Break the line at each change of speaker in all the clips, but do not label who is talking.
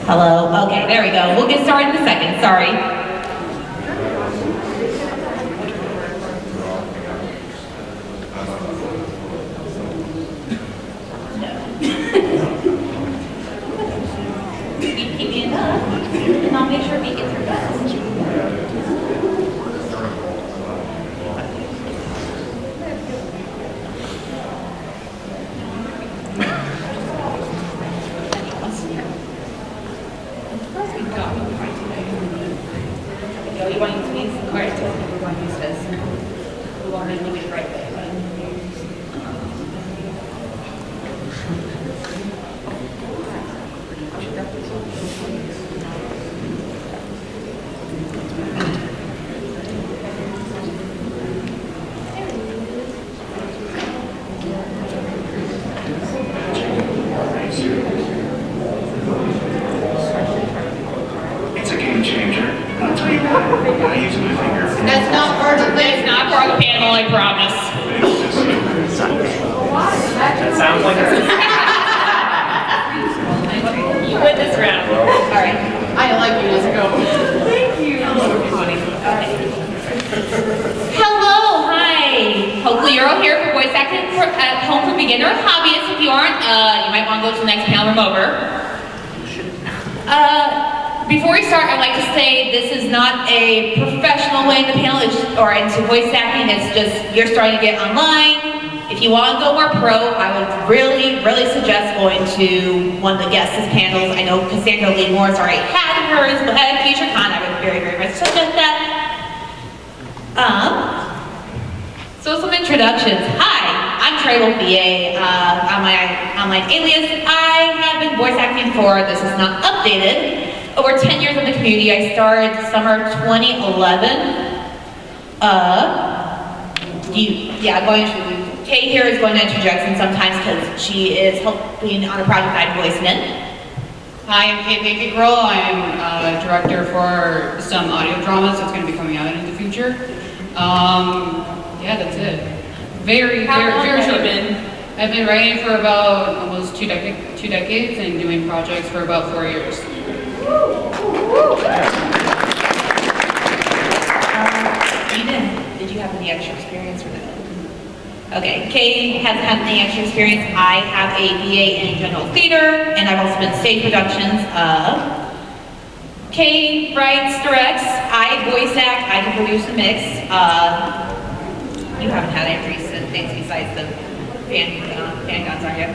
Hello? Okay, there we go. We'll get started in a second, sorry. You keep me enough, and I'll make sure we get through that. You want to use these? All right, so we want to use this. We want to move it right way.
It's a game changer. I'll tell you what, I use my finger.
That's not part of the panel, I promise.
That sounds like
You win this round. All right. I like you. Let's go. Thank you. Hello, hi. Hopefully you're all here for voice acting at home for beginner and hobbyists. If you aren't, you might want to go to the next panel room over. Before we start, I'd like to say this is not a professional way the panel is, or into voice acting. It's just you're starting to get online. If you want to go more pro, I would really suggest going to one of the guests' panels. I know Cassandra Lee Moore's already had hers, but at FutureCon, I would very much suggest that. So some introductions. Hi, I'm CherryWolfVA. On my online alias, I have been voice acting for, this is not updated, over 10 years in the community. I started summer 2011. Kay here is going to interject in sometimes because she is helping on a project I'm voicing in.
Hi, I'm CaePancakeRoll. I'm a director for some audio dramas that's going to be coming out in the future. Yeah, that's it. Very short. I've been writing for about almost two decades and doing projects for about 4 years.
Did you have any extra experience with it? Okay, Kay hasn't had any extra experience. I have a BA in general theater, and I've also been in stage productions. Kay writes, directs, I voice act, I can produce a mix. You haven't had any recent things besides the fangans, are you?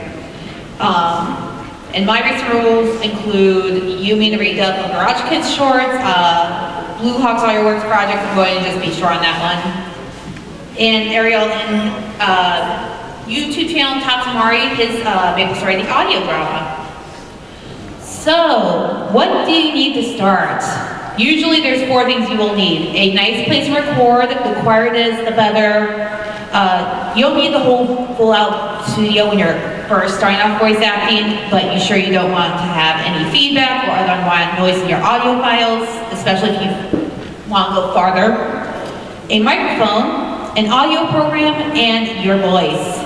And my recent roles include Yumi, the redub of Garage Kids shorts, Blue Hawks All Your Works project, I'm going to just be short on that one. And Ariel in YouTube channel Tatsumari, his Maple Story, the audio drama. So, what do you need to start? Usually there's 4 things you will need. A nice place to record, the quieter it is, the better. You don't need the whole full-out studio when you're first starting off voice acting, but you sure you don't want to have any feedback or unwanted noise in your audio files, especially if you want to go farther. A microphone, an audio program, and your voice.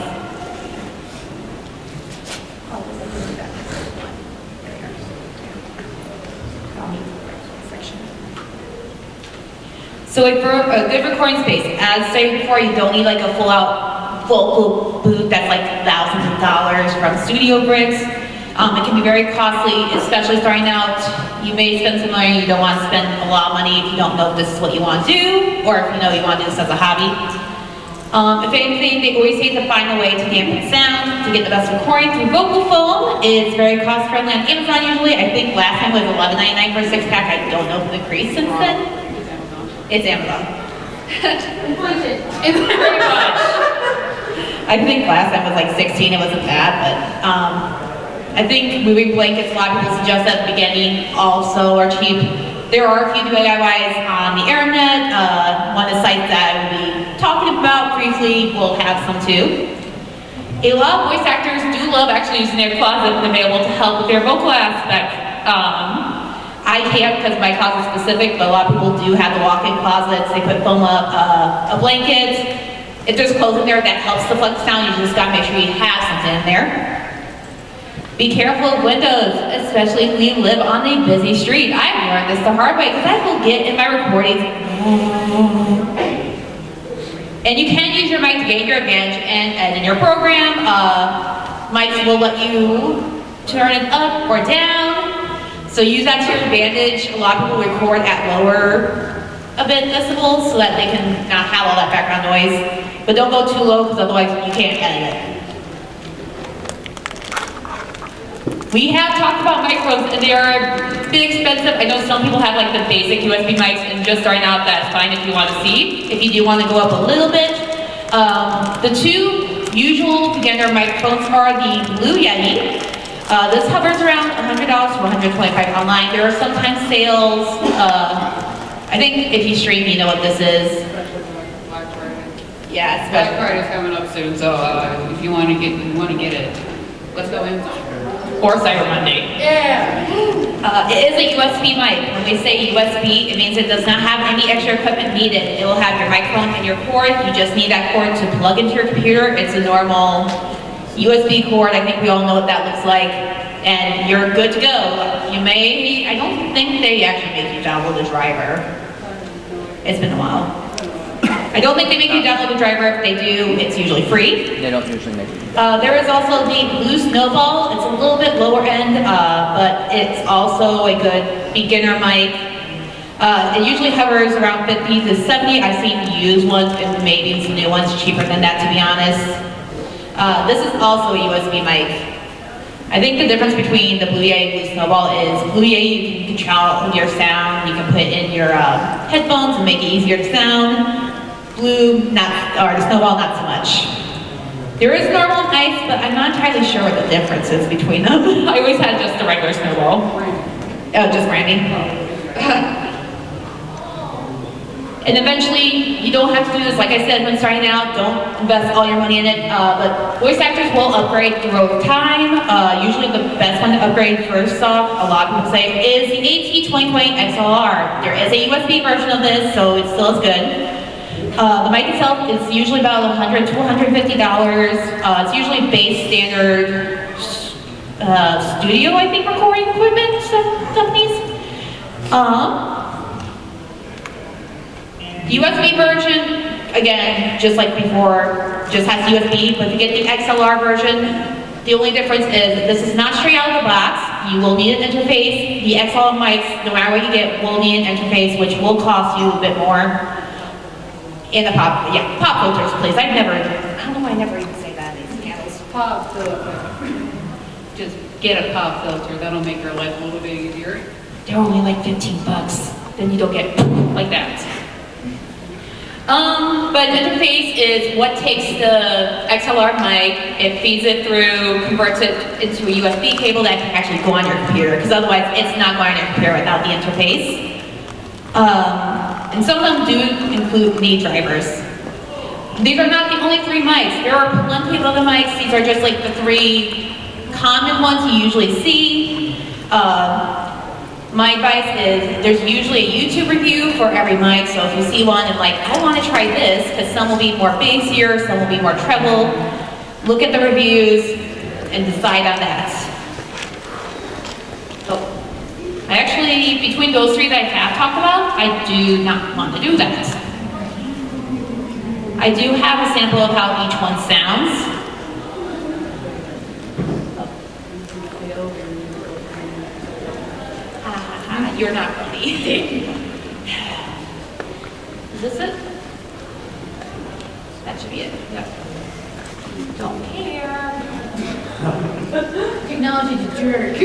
So for a good recording space, as stated before, you don't need like a full-out vocal booth that's like thousands of dollars from Studio Bricks. It can be very costly, especially starting out. You may spend some money, you don't want to spend a lot of money if you don't know if this is what you want to do, or if you know you want to do this as a hobby. If anything, they always say to find a way to dampen sound, to get the best recording through vocal foam. It's very cost-friendly on Amazon usually. I think last time was $11.99 for a 6-pack. I don't know if it's increased since then. It's Amazon. It's pretty much. I think last time was like 16, it wasn't bad, but I think moving blankets, a lot of people suggest at the beginning, also are cheap. There are a few DIYs on the internet. One of the sites that I will be talking about briefly will have some too. A lot of voice actors do love actually using their closet when they're able to help with their vocal aspect. I can't because my closet's specific, but a lot of people do have the walk-in closets. They put foam up, a blanket. If there's clothes in there that helps deflect sound, you just gotta make sure you have something in there. Be careful of windows, especially if you live on a busy street. I've learned this the hard way because I will get in my recordings. And you can use your mic to gain your advantage and in your program, mics will let you turn it up or down. So use that to your advantage. A lot of people record at lower a bit decibels so that they can not have all that background noise. But don't go too low because otherwise you can't edit it. We have talked about microphones and they are a bit expensive. I know some people have like the basic USB mics and just starting out, that's fine if you want to see. If you do want to go up a little bit, the two usual beginner microphones are the Blue Yeti. This hovers around $100 to $125 online. There are sometimes sales. I think if you stream, you know what this is.
Black Friday.
Yeah, it's
Black Friday's coming up soon, so if you want to get it, let's go Amazon.
or Cyber Monday.
Yeah.
It is a USB mic. When we say USB, it means it does not have any extra equipment needed. It will have your microphone and your cord. You just need that cord to plug into your computer. It's a normal USB cord. I think we all know what that looks like. And you're good to go. I don't think they actually make you download the driver. It's been a while. I don't think they make you download the driver. If they do, it's usually free.
They don't usually make it.
There is also the Blue Snowball. It's a little bit lower end, but it's also a good beginner mic. It usually hovers around 50 to 70. I've seen used ones and maybe some new ones cheaper than that, to be honest. This is also a USB mic. I think the difference between the Blue Yeti and Blue Snowball is Blue Yeti you can control your sound. You can put in your headphones and make it easier to sound. Blue, the Snowball, not so much. There is normal and ice, but I'm not entirely sure what the difference is between them. I always had just the regular Snowball. Oh, just Randy. And eventually, you don't have to do this. Like I said, when starting out, don't invest all your money in it. But voice actors will upgrade through time. Usually the best one to upgrade first off, a lot of people say, is the AT2020 XLR. There is a USB version of this, so it still is good. The mic itself is usually about $100 to $150. It's usually base standard studio, I think, recording equipment companies. The USB version, again, just like before, just has USB, but to get the XLR version, the only difference is this is not straight out of the box. You will need an interface. The XLR mics, no matter what you get, will need an interface, which will cost you a bit more. In the pop filters, please. I don't know why I never even say that in these channels.
Pop filter. Just get a pop filter. That'll make your life a little bit easier.
They're only like $15. Then you don't get like that. But interface is what takes the XLR mic, it feeds it through, converts it into a USB cable that can actually go on your computer, because otherwise it's not going on your computer without the interface. And some of them do include need drivers. These are not the only three mics. There are plenty of other mics. These are just like the three common ones you usually see. My advice is there's usually a YouTube review for every mic, so if you see one and like, I want to try this, because some will be more bassier, some will be more treble, look at the reviews and decide on that. So, I actually, between those three that I have talked about, I do not want to do that. I do have a sample of how each one sounds. You're not ready. Is this it? That should be it. Yep. Don't care. Technology's a jerk.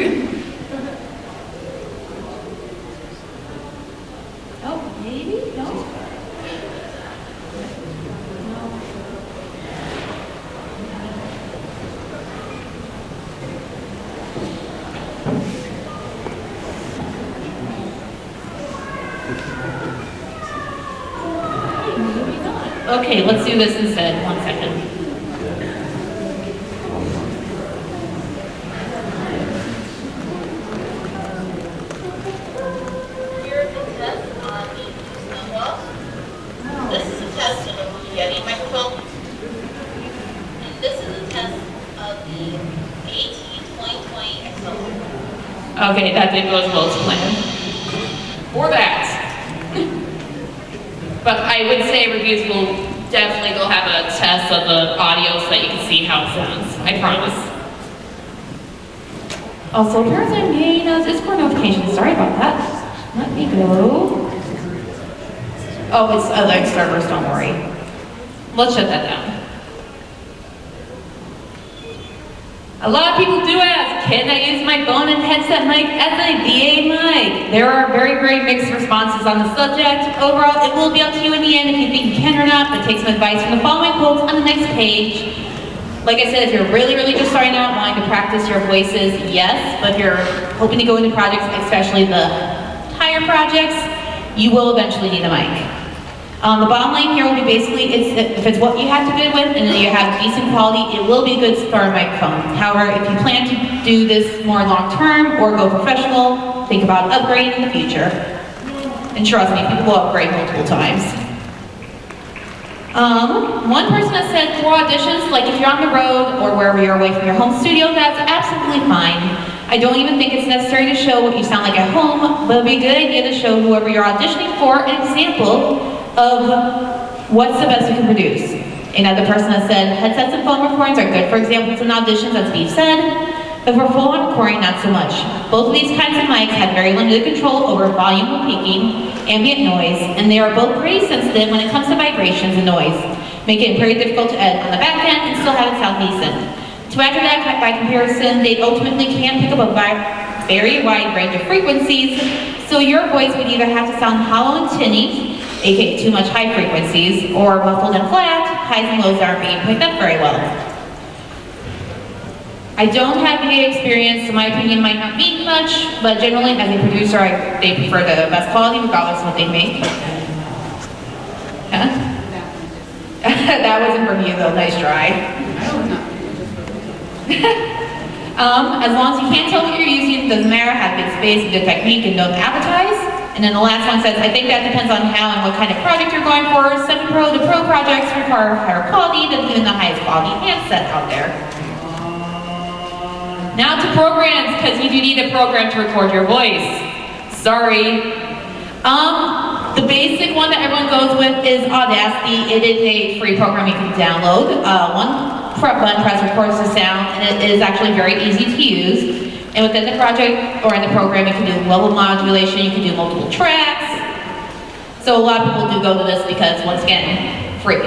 Oh, maybe? No? Okay, let's do this instead. 1 second.
Here's the test on the Snowball. This is a test of the Blue Yeti microphone. And this is a test of the AT2020 XLR.
Okay, that didn't go as well as planned. Or that. But I would say reviews will definitely go have a test of the audio so that you can see how it sounds. I promise. Also, appearance I made a Discord notification. Sorry about that. Let me go. Oh, it's other servers, don't worry. Let's shut that down. A lot of people do ask, can I use my phone and headset mic as a VA mic? There are very mixed responses on the subject. Overall, it will be up to you in the end if you think you can or not, but take some advice from the following quotes on the next page. Like I said, if you're really just starting out, wanting to practice your voices, yes, but if you're hoping to go into projects, especially the higher projects, you will eventually need a mic. The bottom line here will be basically, if it's what you have to bid with and you have decent quality, it will be a good start microphone. However, if you plan to do this more long-term or go professional, think about upgrading in the future. And trust me, people will upgrade multiple times. One person has said for auditions, like if you're on the road or wherever you're away from your home studio, that's absolutely fine. I don't even think it's necessary to show what you sound like at home, but it would be a good idea to show whoever you're auditioning for an example of what's the best you can produce. Another person has said headsets and phone recordings are good for examples in auditions, as Steve said, but for full-on recording, not so much. Both of these kinds of mics have very limited control over volume and peaking, ambient noise, and they are both pretty sensitive when it comes to vibrations and noise, making it very difficult to edit on the back end and still have it sound decent. To add to that, by comparison, they ultimately can pick up a very wide range of frequencies, so your voice would either have to sound hollow and tinny, aka too much high frequencies, or muffled and flat, highs and lows aren't being picked up very well. I don't have VA experience, so my opinion might not mean much, but generally as a producer, they prefer the best quality regardless of what they make. Huh? That wasn't from you though, nice try. As long as you can't tell what you're using, it doesn't matter, have good space, good technique, and don't advertise. And then the last one says, I think that depends on how and what kind of project you're going for. Semi-pro to pro projects require higher quality than even the highest quality handset out there. Now to programs, because you do need a program to record your voice. Sorry. The basic one that everyone goes with is Audacity. It is a free program you can download. One button press records the sound, and it is actually very easy to use. And within the project, or in the program, you can do level modulation, you can do multiple tracks. So a lot of people do go to this because, once again, free.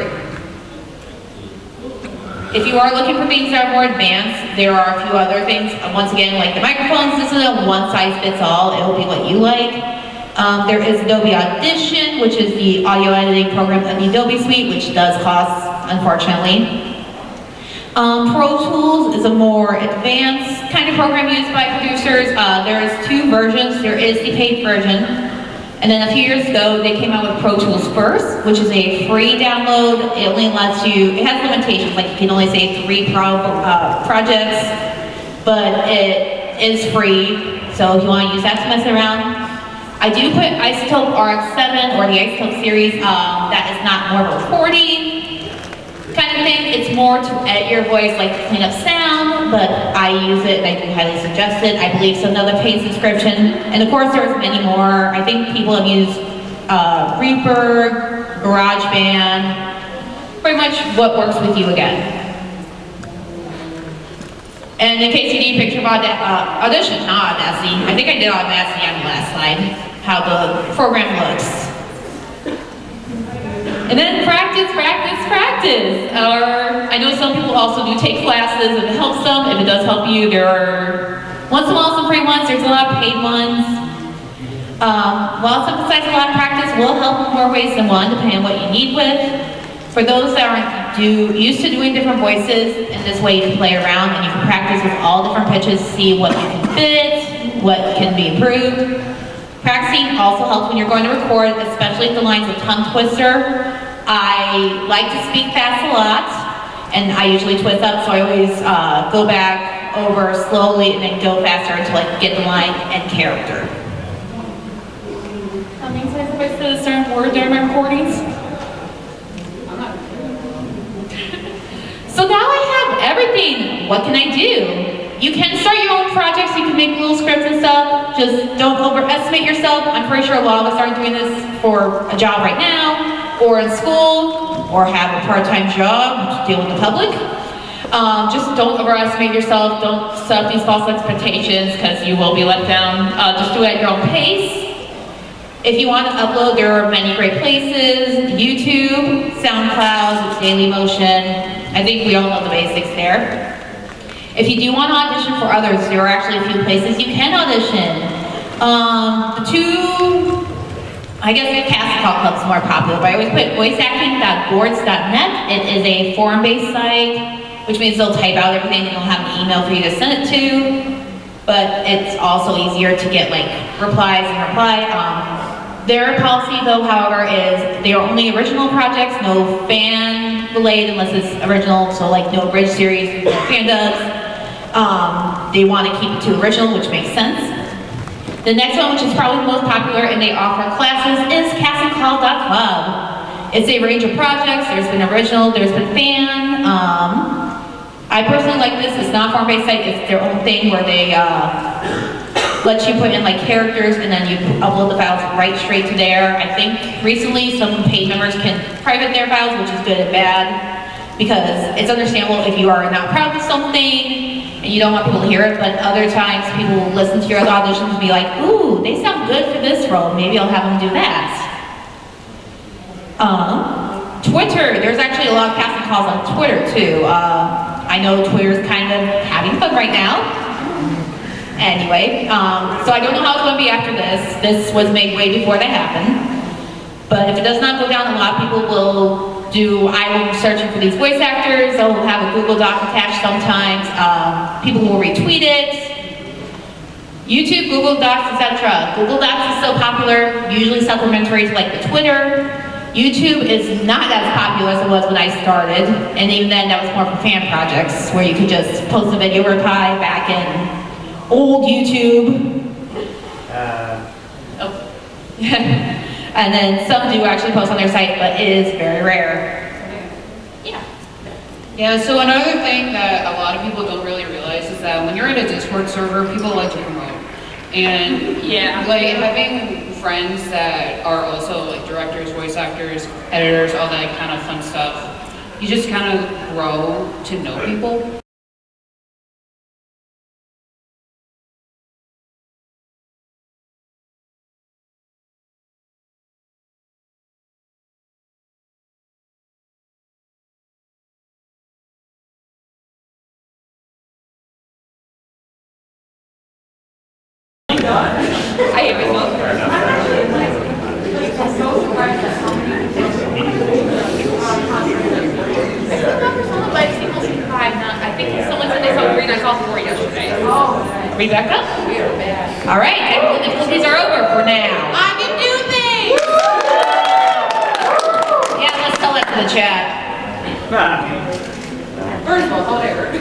If you are looking for things that are more advanced, there are a few other things. Once again, like the microphones, this is a one-size-fits-all. It will be what you like. There is Adobe Audition, which is the audio editing program in the Adobe Suite, which does cost, unfortunately. Pro Tools is a more advanced kind of program used by producers. There's two versions. There is the paid version, and then a few years ago they came out with Pro Tools First, which is a free download. It only lets you, it has limitations, like you can only save 3 projects, but it is free, so if you want to use that to mess around. I do put Isotope RX7 or the Isotope series, that is not more of a recording kind of thing. It's more to edit your voice, like to clean up sound, but I use it and I do highly suggest it. I believe it's another paid subscription. And of course there's many more. I think people have used Reaper, GarageBand, pretty much what works with you again. And in case you need a picture of Audition, not Audacity. I think I did Audacity on the last slide, how the program looks. And then practice. Or I know some people also do take classes if it helps them. If it does help you, there are once in a while some free ones, there's a lot of paid ones. While it's emphasizing a lot of practice will help in more ways than one, depending on what you need with. For those that aren't used to doing different voices, in this way you can play around and you can practice with all different pitches, see what you can fit, what can be improved. Practicing also helps when you're going to record, especially if the line's a tongue twister. I like to speak fast a lot, and I usually twist up, so I always go back over slowly and then go faster until I get the line and character. How many times have I said a certain word during my recordings? So now I have everything. What can I do? You can start your own projects, you can make little scripts and stuff, just don't overestimate yourself. I'm pretty sure a lot of us aren't doing this for a job right now, or in school, or have a part-time job, deal with the public. Just don't overestimate yourself, don't set up these false expectations, because you will be let down. Just do it at your own pace. If you want to upload, there are many great places, YouTube, SoundCloud, Dailymotion. I think we all know the basics there. If you do want to audition for others, there are actually a few places you can audition. The two, I guess the casting call club's more popular, but I always put voiceacting.boards.net. It is a forum-based site, which means they'll type out everything and they'll have an email for you to send it to. But it's also easier to get like replies and reply. Their policy though, however, is they are only original projects, no fan related unless it's original, so like no bridge series, no fan dubs. They want to keep it to original, which makes sense. The next one, which is probably the most popular and they offer classes, is castingcall.club. It's a range of projects. There's been original, there's been fan. I personally like this. It's not a form-based site, it's their own thing where they let you put in like characters and then you upload the files right straight to there. I think recently some paid members can private their files, which is good and bad, because it's understandable if you are not proud of something and you don't want people to hear it, but other times people will listen to your other auditions and be like, ooh, they sound good for this role, maybe I'll have them do that. Twitter, there's actually a lot of casting calls on Twitter too. I know Twitter's kind of having fun right now. Anyway, so I don't know how it's going to be after this. This was made way before that happened. But if it does not go down, a lot of people will do, I will be searching for these voice actors. They'll have a Google Doc attached sometimes. People will retweet it. YouTube, Google Docs, etc. Google Docs is still popular, usually supplementary to like the Twitter. YouTube is not as popular as it was when I started. And even then, that was more for fan projects, where you could just post a video reply back in old YouTube. And then some do actually post on their site, but it is very rare. Yeah.
Yeah, so another thing that a lot of people don't really realize is that when you're in a Discord server, people like to promote. And yeah, like having friends that are also like directors, voice actors, editors, all that kind of fun stuff, you just kind of grow to know people. I hate myself. I think someone said they saw green. I saw 4 yesterday.
Rebecca? All right, the difficulties are over for now.
I can do things!
Yeah, let's tell that to the chat.
First of all, hot air.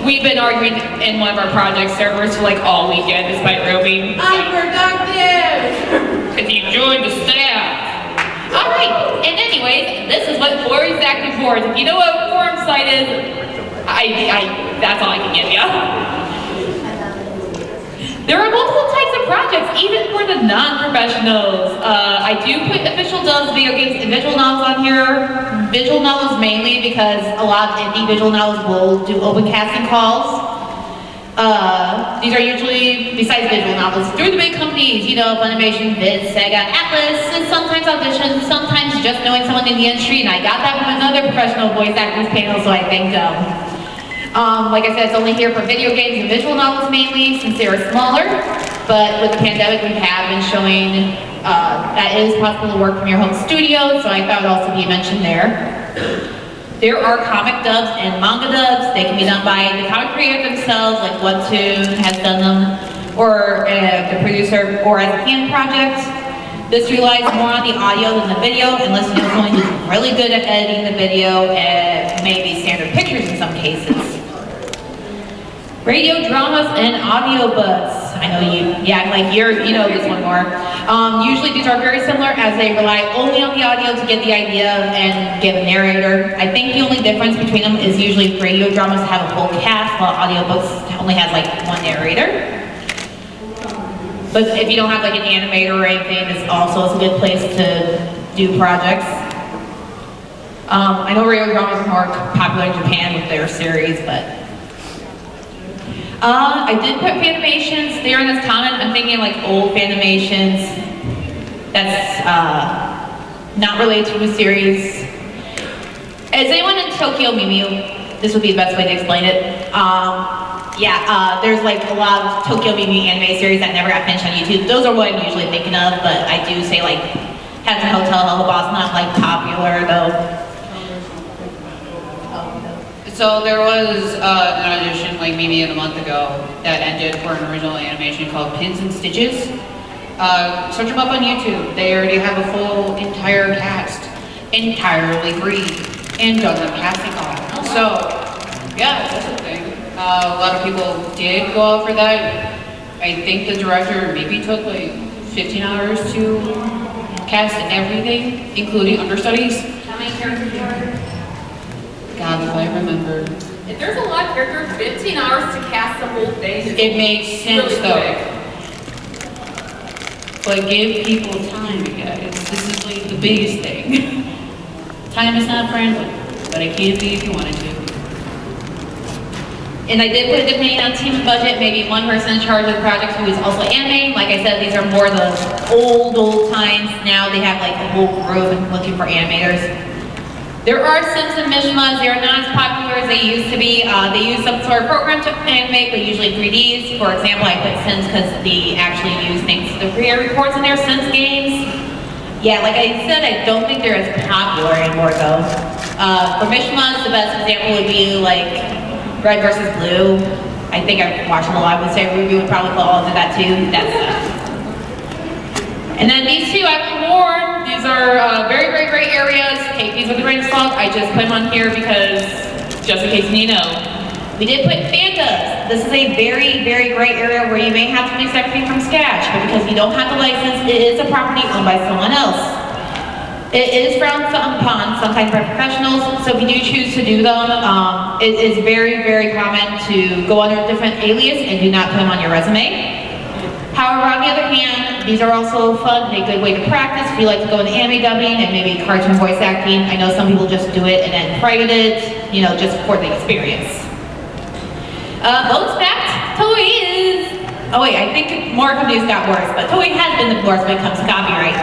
We've been arguing in one of our project servers for like all weekend despite Roby.
Unproductive!
Because you joined the staff. Alright, and anyways, this is what Boards Active Boards. If you know what a forum site is, that's all I can give you. There are multiple types of projects, even for the non-professionals. I do put official dubs, video games, and visual novels on here. Visual novels mainly because a lot of indie visual novels will do open casting calls. These are usually, besides visual novels, through the big companies, you know, Funimation, Viz, Sega, Atlas, and sometimes auditions, sometimes just knowing someone in the industry, and I got that from another professional voice actors panel, so I thank them. Like I said, it's only here for video games and visual novels mainly, since they are smaller, but with the pandemic we have been showing that it is possible to work from your home studio, so I thought it would also be mentioned there. There are comic dubs and manga dubs. They can be done by the comic creator themselves, like Webtoon has done them, or the producer, or as a fan project. This relies more on the audio than the video, unless you know someone who's really good at editing the video and maybe standard pictures in some cases. Radio dramas and audiobooks. I know you act like you know this one more. Usually these are very similar as they rely only on the audio to get the idea and give a narrator. I think the only difference between them is usually radio dramas have a full cast, while audiobooks only has like one narrator. But if you don't have like an animator or anything, this also is a good place to do projects. I know radio dramas are more popular in Japan with their series, but I did put Fanimations there in this comment. I'm thinking like old Fanimations that's not related to a series. Is anyone in Tokyo Mew? This would be the best way to explain it. There's like a lot of Tokyo Mew anime series that never got finished on YouTube. Those are what I'm usually thinking of, but I do say like Heads and Hotel, Hello Boss, not like popular though.
So there was an audition like maybe a month ago that ended for an original animation called Pins and Stitches. Search them up on YouTube. They already have a full entire cast, entirely free, and done the casting call. So yeah, that's the thing. A lot of people did go out for that. I think the director maybe took like 15 hours to cast everything, including understudies.
How many characters are there?
God, if I remember.
If there's a lot of characters, 15 hours to cast the whole thing.
It makes sense
really
though.
quick.
But give people time, guys. This is like the biggest thing. Time is not friendly, but it can be if you wanted to.
And I did put, depending on team and budget, maybe one person in charge of the project who is also animating. Like I said, these are more the old times. Now they have like a whole group looking for animators. There are Sims and Mishimas. They are not as popular as they used to be. They use some sort of program to animate, but usually 3Ds. For example, I put Sims because they actually use things to create reports in their Sims games. Yeah, like I said, I don't think they're as popular anymore though. For Mishimas, the best example would be like Red versus Blue. I think I've watched them a lot. I would say Ruby would probably fall into that too. That's And then these two I have more. These are very, very great areas. Take these with a grain of salt. I just put them on here because, just in case you know. We did put fangans. This is a very, very great area where you may have to mix everything from scratch, but because you don't have the license, it is a property owned by someone else. It is frowned upon, sometimes by professionals, so if you do choose to do them, it is very, very common to go under a different alias and do not put them on your resume. However, on the other hand, these are also fun and a good way to practice if you like to go into anime dubbing and maybe cartoon voice acting. I know some people just do it and then private it, you know, just for the experience. Bonus fact, Toei is... Oh wait, I think more companies got worse, but Toei has been the worst when it comes to copyright.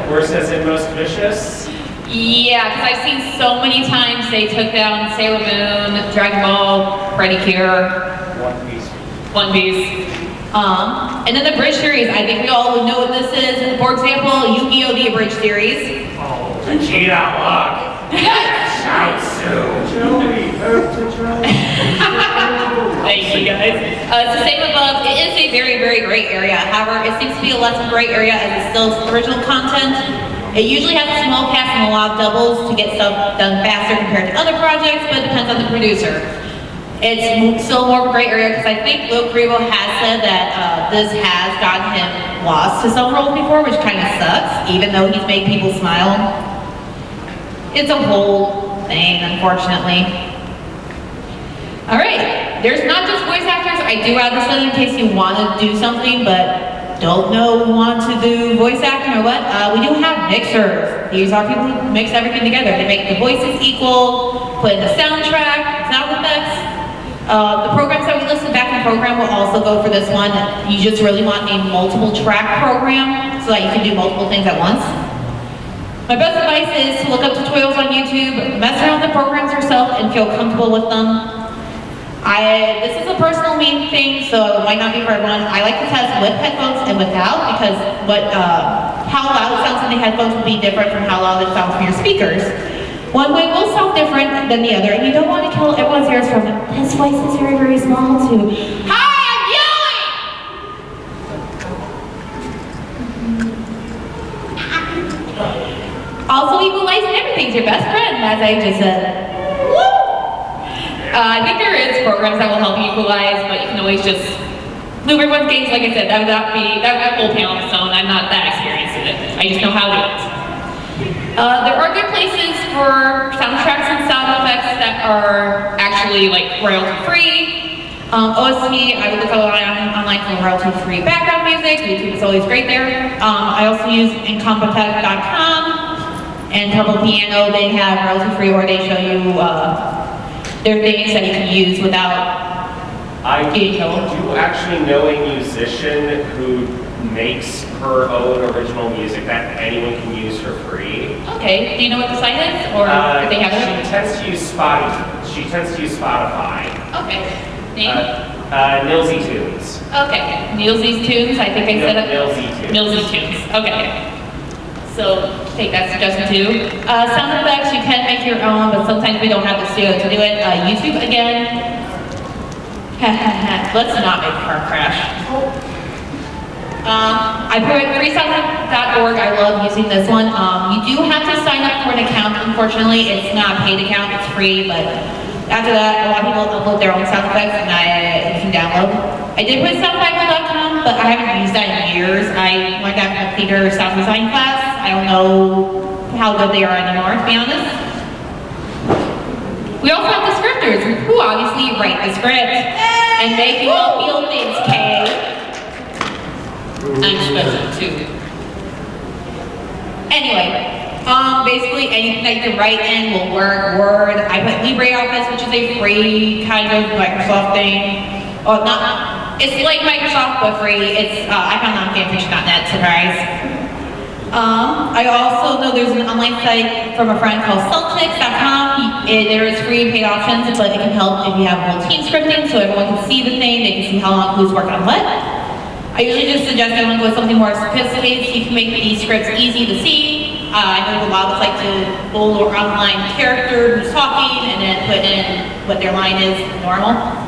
Worse as in most vicious?
Yeah, because I've seen so many times they took down Sailor Moon, Dragon Ball, Freddy Cure, One Piece. And then the Bridge series, I think we all would know what this is. For example, Yu-Gi-Oh! The Abridged series.
Oh, Vegeta, look!
Thank you guys. It's the same above. It is a very, very great area. However, it seems to be a less great area as it's still original content. It usually has a small cast and a lot of doubles to get stuff done faster compared to other projects, but it depends on the producer. It's still more of a great area because I think Luke Grivo has said that this has gotten him lost to some roles before, which kind of sucks, even though he's made people smile. It's a whole thing, unfortunately. All right, there's not just voice actors. I do add this in case you want to do something, but don't know want to do voice acting or what. We do have mixers. These are people who mix everything together. They make the voices equal, put in the soundtrack, sound effects. The programs that we listed back in the program will also go for this one. You just really want a multiple track program so that you can do multiple things at once. My best advice is to look up tutorials on YouTube, mess around with the programs yourself, and feel comfortable with them. This is a personal me thing, so it might not be for everyone. I like to test with headphones and without because how loud it sounds in the headphones will be different from how loud it sounds from your speakers. One way will sound different than the other, and you don't want to kill everyone's ears from this voice is very, very small to hi, I'm yelling! Also, equalizing everything's your best friend, as I just said. Woo! I think there is programs that will help you equalize, but you can always just Mover One games, like I said, that whole panel on its own. I'm not that experienced in it. I just know how to do it. There are good places for soundtracks and sound effects that are actually like royalty-free. OST, I would look online for royalty-free background music. YouTube is always great there. I also use Incompetech.com and Purple Piano. They have royalty-free, or they show you their things that you can use without
I do actually know a musician who makes her own original music that anyone can use for free.
Okay, do you know what the site is, or if they have it?
She tends to use Spotify.
Okay, name?
Nilsy Tunes.
Okay, Nilsy's Tunes, I think I said it.
Nilsy Tunes.
Nilsy Tunes, okay. So, take that suggestion too. Sound effects, you can make your own, but sometimes we don't have the studio to do it. YouTube, again. Let's not make a car crash. I put freesound.org. I love using this one. You do have to sign up for an account. Unfortunately, it's not a paid account. It's free, but after that, a lot of people upload their own sound effects, and you can download. I did put soundbible.com, but I haven't used that in years. I learned that from a theater sound design class. I don't know how good they are anymore, to be honest. We also have the scripters, who obviously write the script and make you all feel things, Kay. I'm special too. Anyway, basically anything that you can write in will work. Word. I put LibreOffice, which is a free kind of Microsoft thing. Oh, it's like Microsoft but free. It's I found it on fanfiction.net. Surprise. I also know there's an online site from a friend called Celtics.com. There is free and paid options, but it can help if you have whole team scripting so everyone can see the thing, they can see how long who's worked on what. I usually just suggest everyone go with something more sophisticated so you can make these scripts easy to see. I know a lot of us like to bold or outline character who's talking and then put in what their line is normal.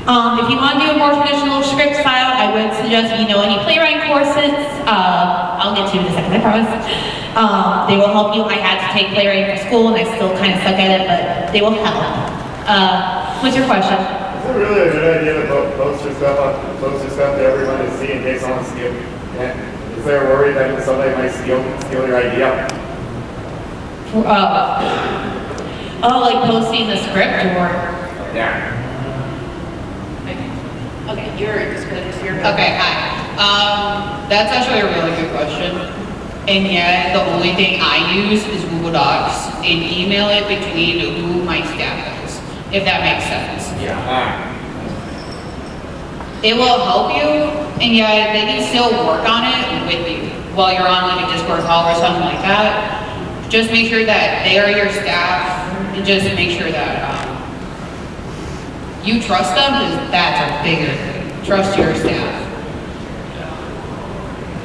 If you want to do a more traditional script style, I would suggest if you know any playwriting courses. I'll get to it in a second, I promise. They will help you. I had to take playwriting for school and I still kind of suck at it, but they will help. What's your question?
Is it really a good idea to post your stuff to everyone to see in case someone steals? Is there a worry that somebody might steal your idea?
Like posting the script or?
Yeah.
Okay, you're
Okay, hi. That's actually a really good question. And yet, the only thing I use is Google Docs and email it between who my staff is, if that makes sense.
Yeah.
It will help you, and yet they can still work on it with you while you're on like a Discord call or something like that. Just make sure that they are your staff, and just make sure that you trust them, because that's a bigger thing. Trust your staff.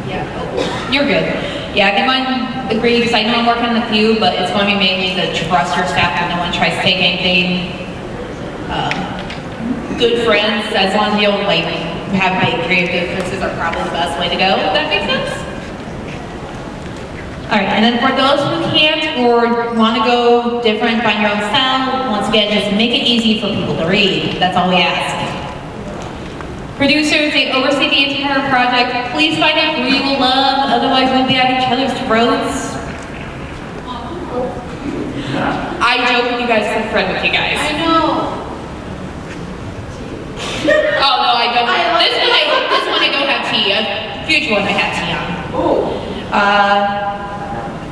Yeah, you're good. Yeah, I think mine agree because I know I'm working on a few, but it's going to be mainly to trust your staff and no one tries to take anything. Good friends, as long as you don't like have big creative differences, are probably the best way to go. If that makes sense. All right, and then for those who can't or want to go different, find your own style. Once again, just make it easy for people to read. That's all we ask. Producers, they oversee the entire project. Please find out who you will love, otherwise we'll be at each other's throats. I joke with you guys, I'm a friend with you guys.
I know.
Oh no, I don't. This one I don't have tea. Future one I have tea on.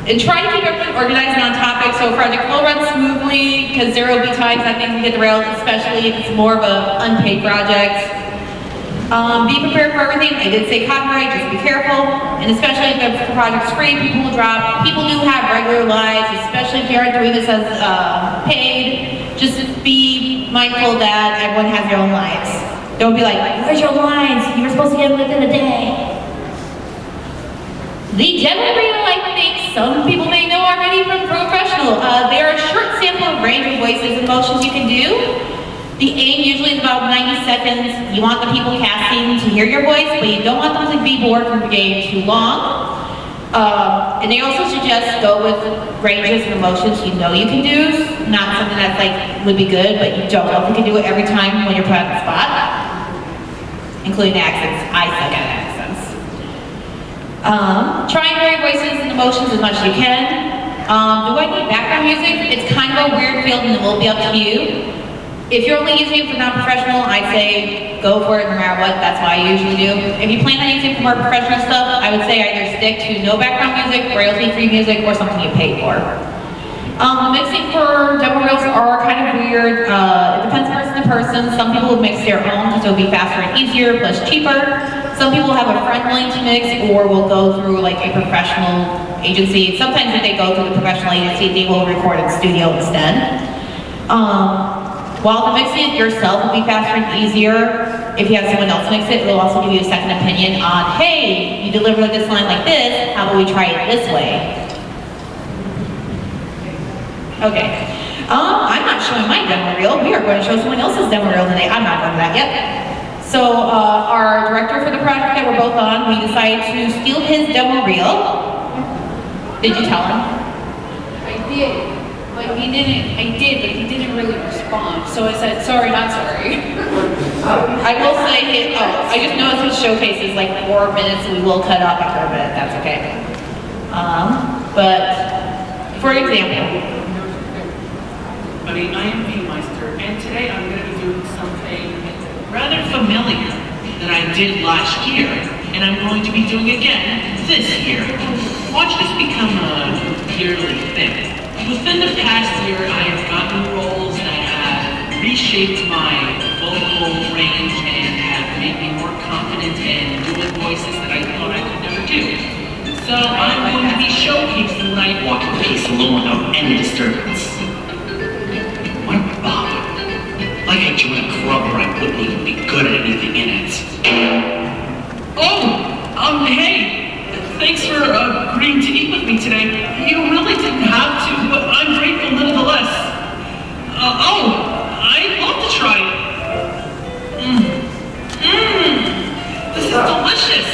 And try to keep everything organized and on topic so a project will run smoothly, because there will be times that things get derailed, especially if it's more of an unpaid project. Be prepared for everything. I did say copyright, just be careful. And especially if the project's free, people will drop. People do have regular lives, especially if you aren't doing this as paid. Just be mindful that everyone has their own lives. Don't be like, where's your lines? You were supposed to get them within a day. The general real life things some people may know already from Professional. There are a short sample of range of voices and motions you can do. The aim usually is about 90 seconds. You want the people casting to hear your voice, but you don't want them to be bored from the game too long. And they also suggest go with ranges and emotions you know you can do, not something that's like would be good, but you don't know if you can do it every time when you're put on the spot. including accents. I suck at accents. Try and vary voices and emotions as much as you can. Do I need background music? It's kind of a weird field and it will be up to you. If you're only using it for non-professional, I'd say go for it no matter what. That's what I usually do. If you plan on using it for more professional stuff, I would say either stick to no background music, royalty-free music, or something you pay for. The mixing for demo reels are kind of weird. It depends person to person. Some people will mix their own because it'll be faster and easier, plus cheaper. Some people have a friend willing to mix or will go through like a professional agency. Sometimes if they go through the professional agency, they will record in studio instead. While the mixing it yourself will be faster and easier, if you have someone else mix it, it will also give you a second opinion on, hey, you deliver this line like this, how about we try it this way? Okay. I'm not showing my demo reel. We are going to show someone else's demo reel today. I'm not going to that yet. So our director for the project that we're both on, we decided to steal his demo reel. Did you tell him?
I did. But he didn't, I did, but he didn't really respond. So I said, sorry, not sorry.
I will say, I just noticed his showcase is like 4 minutes, so we will cut off after a minute, that's okay. But, for example.
Buddy, I am Meister, and today I'm going to be doing something rather familiar that I did last year, and I'm going to be doing again this year. Watch this become a yearly thing. Within the past year, I have gotten roles that have reshaped my vocal range and have made me more confident in doing voices that I thought I could never do. So I'm going to be showcasing what I walk in peace alone without any disturbance. What a bummer. Like I joined a club where I wouldn't even be good at anything in it. Oh, hey! Thanks for agreeing to eat with me today. You really didn't have to, but I'm grateful nonetheless. I'd love to try it. This is delicious.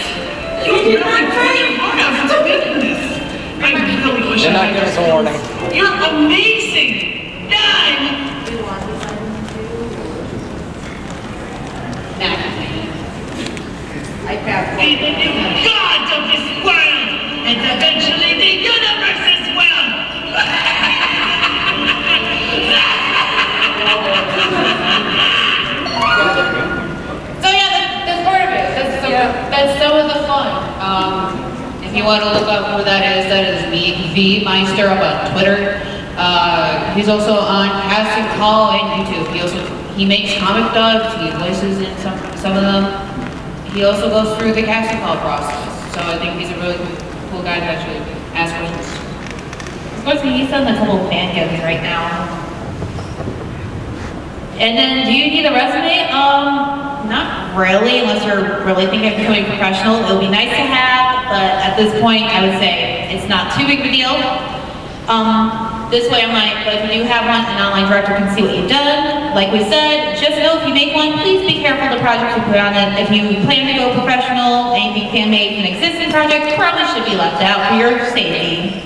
You really poured your heart out into making this. I really wish I had your skills. You're amazing. Done. Be the new gods of this world, and eventually the universe as well.
So yeah, that's part of it. That's some of the fun. If you want to look up who that is me, V Meister up on Twitter. He's also on Casting Call and YouTube. He makes comic dubs. He voices in some of them. He also goes through the casting call process, so I think he's a really cool guy to actually ask questions.
He's done a couple of fangans right now. And then, do you need a resume? Not really, unless you're really thinking of becoming professional. It'll be nice to have, but at this point, I would say it's not too big of a deal. This way I'm like, but if you do have one, an online director can see what you've done. Like we said, just know if you make one, please be careful of the projects you put on it. If you plan to go professional, anything fan-made from an existing project probably should be left out for your safety.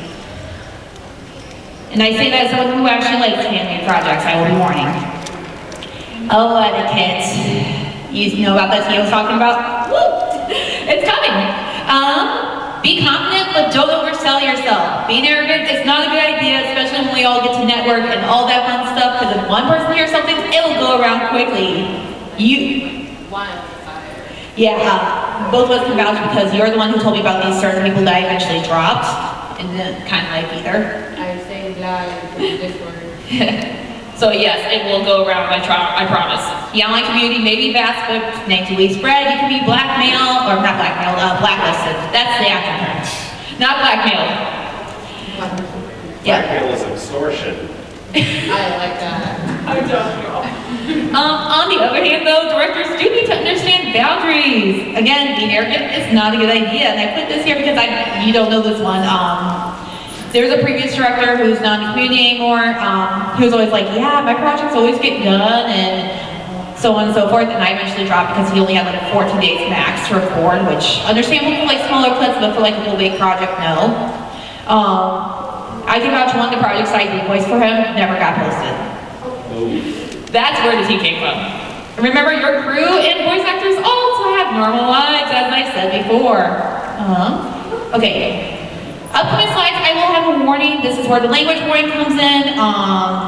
And I say that as someone who actually likes fan-made projects, I will be warning. Oh, etiquette. You know about that tea I was talking about? Woo! It's coming. Be confident, but don't oversell yourself. Being arrogant is not a good idea, especially when we all get to network and all that fun stuff, because if one person hears something, it will go around quickly.
Wildfire.
Yeah, both of us can vouch because you're the one who told me about these certain people that I eventually dropped, and didn't kind of like either.
I say live this word.
So yes, it will go around, I promise. The online community may be vast, but negatively spread. You can be blackmailed, or not blackmailed, blacklisted. That's the active term. Not blackmailed. Yeah.
Blackmail is extortion.
I like that. I don't know.
On the other hand though, directors do need to understand boundaries. Again, being arrogant is not a good idea. And I put this here because you don't know this one. There's a previous director who's not in the community anymore. He was always like, yeah, my projects always get done and so on and so forth. And I eventually dropped because he only had like 14 days max to record, which understandable for like smaller clips, but for like a full big project, no. I can vouch one of the projects I did voice for him never got posted. That's where the tea came from. Remember, your crew and voice actors all also have normal lives, as I said before. Okay. Upcoming slides, I will have a warning. This is where the language warning comes in.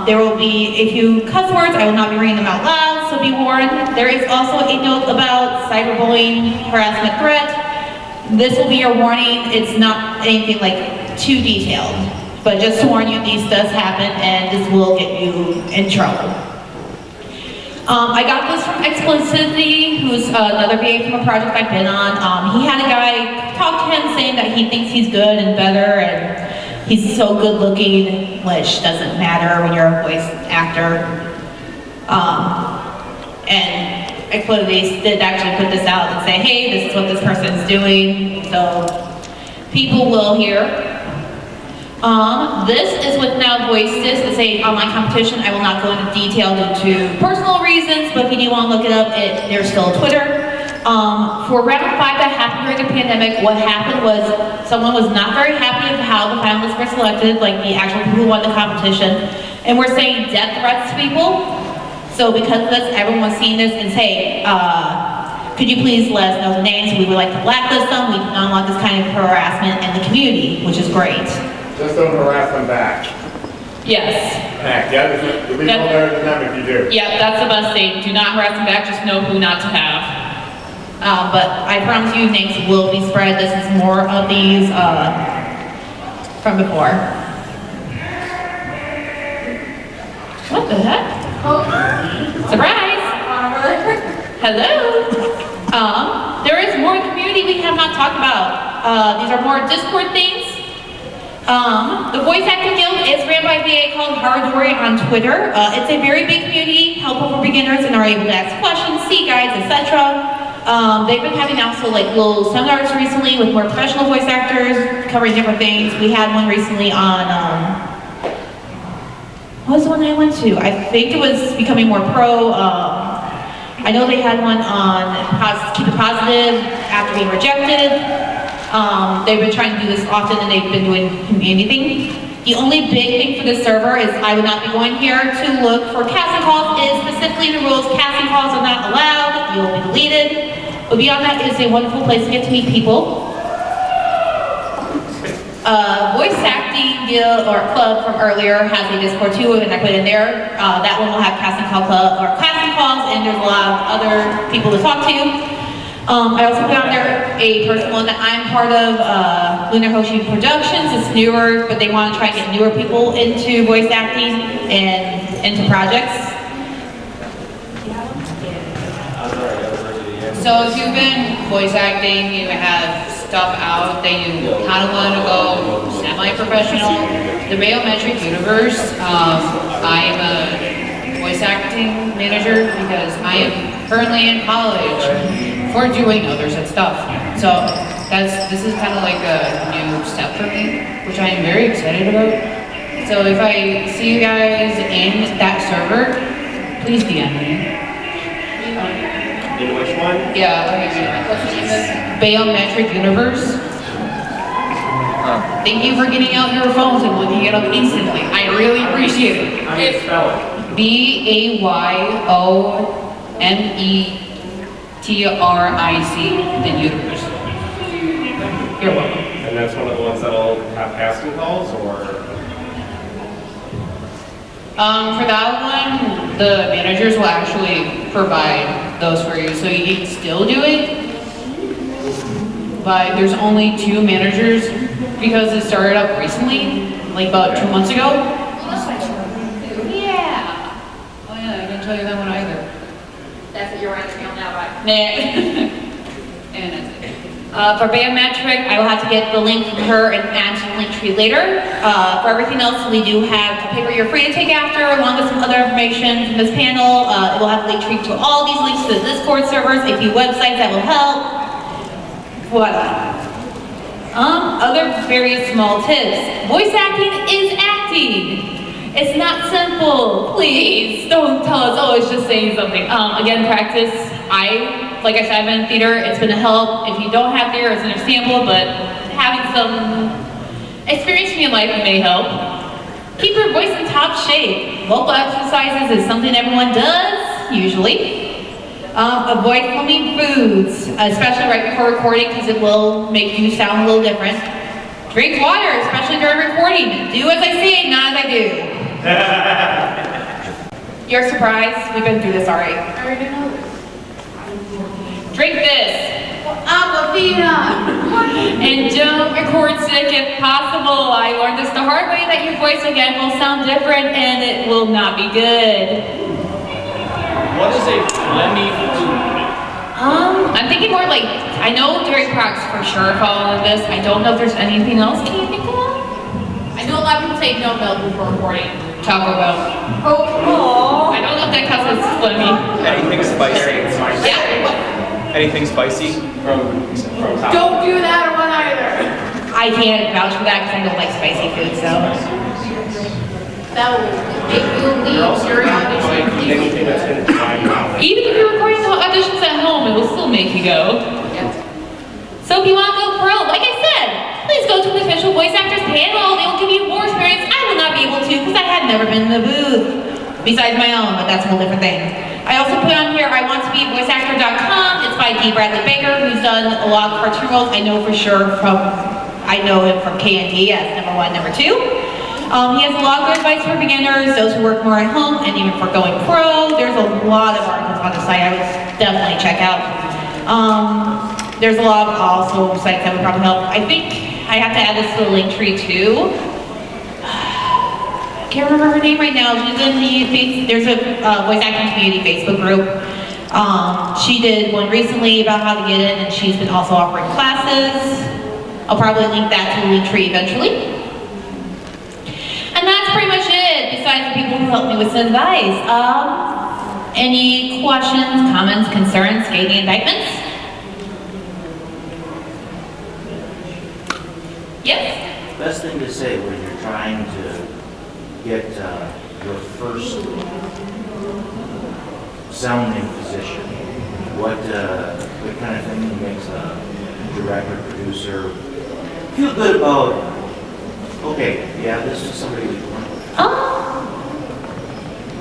There will be a few cuss words. I will not be reading them out loud, so be warned. There is also a note about cyberbullying, harassment, threat. This will be your warning. It's not anything like too detailed, but just to warn you, these does happen, and this will get you in trouble. I got this from Explicitity, who's another VA from a project I've been on. He had a guy talk to him saying that he thinks he's good and better, and he's so good looking, which doesn't matter when you're a voice actor. And Explicitity did actually put this out and say, hey, this is what this person's doing, so people will hear. This is with now Voices. It's an online competition. I will not go into detail due to personal reasons, but if you do want to look it up, there's still Twitter. For round 5 that happened during the pandemic, what happened was someone was not very happy with how the finalists were selected, like the actual people who won the competition, and we're saying death threats to people. So because of this, everyone was seeing this and say, could you please let us know the names? We would like to blacklist them. We do not want this kind of harassment in the community, which is great.
Just don't harass them back.
Yes.
Heck, yeah, you'll be no better than them if you do.
Yeah, that's the best thing. Do not harass them back, just know who not to have. But I promise you, names will be spread. This is more of these from before. What the heck? Surprise! Hello! There is more community we have not talked about. These are more Discord things. The Voice Acting Guild is ran by a VA called Hardori on Twitter. It's a very big community, helpful for beginners and are able to ask questions, see guides, etc. They've been having also like little seminars recently with more professional voice actors covering different things. We had one recently on, what was the one I went to? I think it was becoming more pro. I know they had one on keep it positive after being rejected. They've been trying to do this often and they've been doing community thing. The only big thing for this server is I would not be going here to look for casting calls. It is specifically in the rules, casting calls are not allowed, you'll be deleted. But beyond that, it is a wonderful place to get to meet people. Voice Acting Guild or Club from earlier has a Discord too, and I put it in there. That one will have casting call club or casting calls, and there's a lot of other people to talk to. I also put on there a personal one that I'm part of, Lunar Hoshi Productions. It's newer, but they want to try and get newer people into voice acting and into projects.
So if you've been voice acting, you have stuff out that you kind of want to go semi-professional, the Biometric Universe, I am a voice acting manager because I am currently in college for doing other said stuff. So this is kind of like a new step for me, which I am very excited about. So if I see you guys in that server, please DM me.
In which one?
Yeah, Biometric Universe. Thank you for getting out your phones and looking it up instantly. I really appreciate it.
How do you spell it?
BAYOMETRIC, the universe. You're welcome.
And that's one of the ones that'll have casting calls, or?
For that one, the managers will actually provide those for you, so you can still do it. But there's only 2 managers because it started up recently, like about 2 months ago. Yeah. Oh yeah, I didn't tell you that one either.
That's what you're writing down now, right?
Nah. And that's it.
For Biometric, I will have to get the link from her and add to the link tree later. For everything else, we do have a paper you're free to take after, along with some other information from this panel. It will have a link tree to all these links to the Discord servers, a few websites that will help. Voila. Other very small tips. Voice acting is acting. It's not simple. Please don't tell us, oh, it's just saying something. Again, practice. Like I said, I've been in theater. It's been a help. If you don't have theater, it's understandable, but having some experience in your life may help. Keep your voice in top shape. Vocal exercises is something everyone does, usually. Avoid foaming foods, especially right before recording because it will make you sound a little different. Drink water, especially during recording. Do as I say, not as I do. You're surprised? We've been through this already.
I already know this.
Drink this.
Aquafina.
And don't record sick if possible. I learned this the hard way that your voice again will sound different and it will not be good.
What is a phlegmy food?
I'm thinking more like, I know dairy products for sure fall into this. I don't know if there's anything else. Can you think of?
I know a lot of people take no milk before recording.
Taco Bell.
Oh.
I don't know if that counts as phlegmy.
Anything spicy?
Yeah.
Anything spicy?
From top.
Don't do that or one either.
I can't vouch for that because I don't like spicy food, so.
That will make you leave your audition.
Anything that's going to dry you out.
Even if you're recording the auditions at home, it will still make you go. So if you want to go pro, like I said, please go to the official voice actors panel. They will give you more experience. I will not be able to because I had never been in the booth. Besides my own, but that's a whole different thing. I also put on here, I want to be voiceactor.com. It's by D. Bradley Baker, who's done a lot of cartoon roles. I know for sure I know him from K&D as number 1, number 2. He has a lot of good advice for beginners, those who work more at home, and even for going pro. There's a lot of articles on the site I would definitely check out. There's a lot of also sites that would probably help. I think I have to add this to the link tree too. Can't remember her name right now. She's in the there's a voice acting community Facebook group. She did one recently about how to get in, and she's been also offering classes. I'll probably link that to the link tree eventually. And that's pretty much it, besides the people who helped me with some advice. Any questions, comments, concerns, scathing indictments? Yes?
Best thing to say when you're trying to get your first sounding position, what kind of thing makes a director, producer feel good about, okay, yeah, this is somebody we can work with?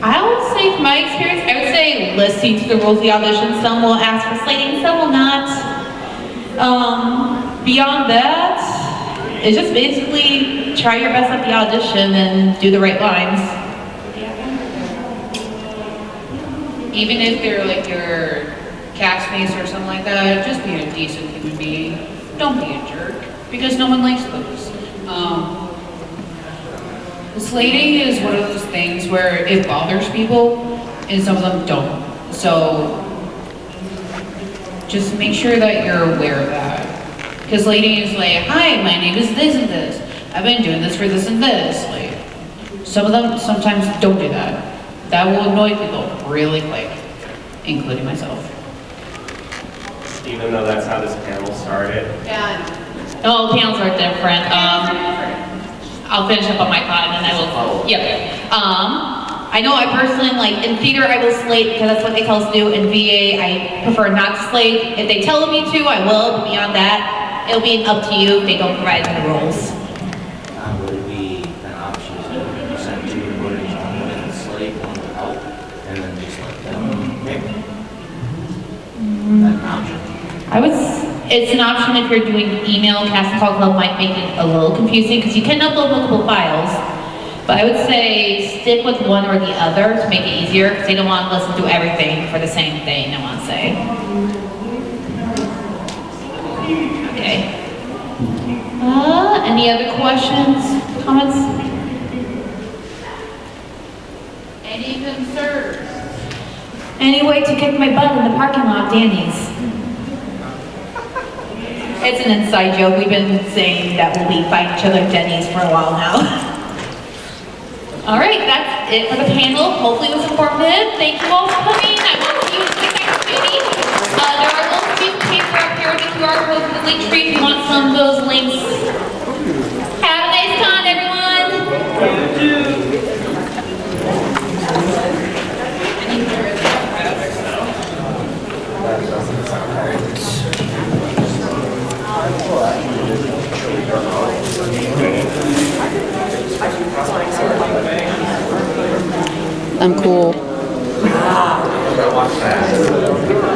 I would say from my experience, I would say listening to the rules of the audition. Some will ask for slating, some will not. Beyond that, it's just basically try your best at the audition and do the right lines.
Even if they're like your castmates or something like that, just be a decent human being. Don't be a jerk, because no one likes those. Slating is one of those things where it bothers people, and some of them don't. So just make sure that you're aware of that. Because slating is like, hi, my name is this and this. I've been doing this for this and this. Like, some of them sometimes don't do that. That will annoy people really quick, including myself.
Even though that's how this panel started.
Yeah.
Oh, panels are different. I'll finish up on my thought and then I will. Yep. I know I personally, like in theater, I will slate because that's what they tell us to do. In VA, I prefer not to slate. If they tell me to, I will. But beyond that, it'll be up to you if they don't provide the rules.
Would it be an option to send 2 footage, one with a slate, one without, and then just let them pick? That's an option.
It's an option if you're doing email. Cast and Call Club might make it a little confusing because you can upload multiple files. But I would say stick with one or the other to make it easier because they don't want to listen to everything for the same thing, I want to say. Okay. Any other questions, comments?
Any concerns?
Any way to kick my butt in the parking lot, Danny's. It's an inside joke. We've been saying that we'll be fighting each other at Denny's for a while now. All right, that's it for the panel. Hopefully it was informative. Thank you all for coming. I will see you in the next meeting. There are little pieces of paper up here with the QR code for the link tree if you want some of those links. Have a nice time, everyone.
I'm cool.
watch that.